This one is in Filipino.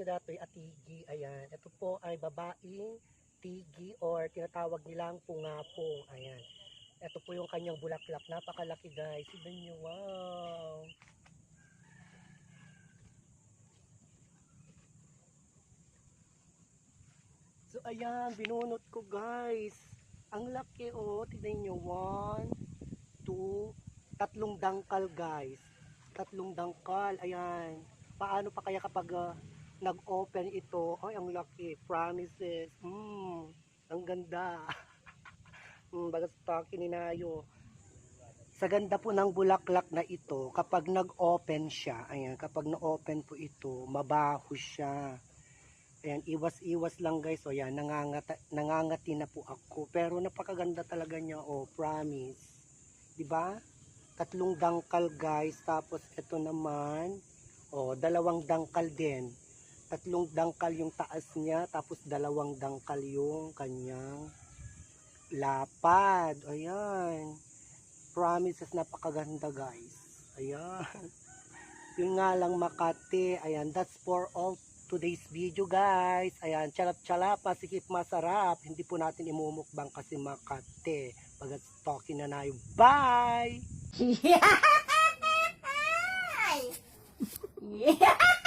nyo dato'y atigi. Ayan. Ito po ay babaeng tigi or tinatawag nilang pungapong. Ayan. Ito po yung kanyang bulaklak. Napakalaki guys. Tignan nyo. Wow. So ayan. Binunot ko guys. Ang laki oh. Tignan nyo. 1, 2, tatlong dangkal guys. Tatlong dangkal. Ayan. Paano pa kaya kapag nag-open ito? Ay, ang laki. Promises. Ang ganda. Bagas taki ni Nayo. Sa ganda po ng bulaklak na ito, kapag nag-open siya, ayan, kapag na-open po ito, mabaho siya. Ayan, iwas-iwas lang guys. O yan, nangangati na po ako. Pero napakaganda talaga niya. O, promise. Diba? Tatlong dangkal guys. Tapos ito naman, o, dalawang dangkal din. Tatlong dangkal yung taas niya. Tapos dalawang dangkal yung kanyang lapad. Ayan. Promises, napakaganda guys. Ayan. Yun nga lang Makati. Ayan, that's for all today's video guys. Ayan, charap-charap, masikip masarap. Hindi po natin imumukbang kasi Makati. Pag-stalking na na. Bye! Yeah!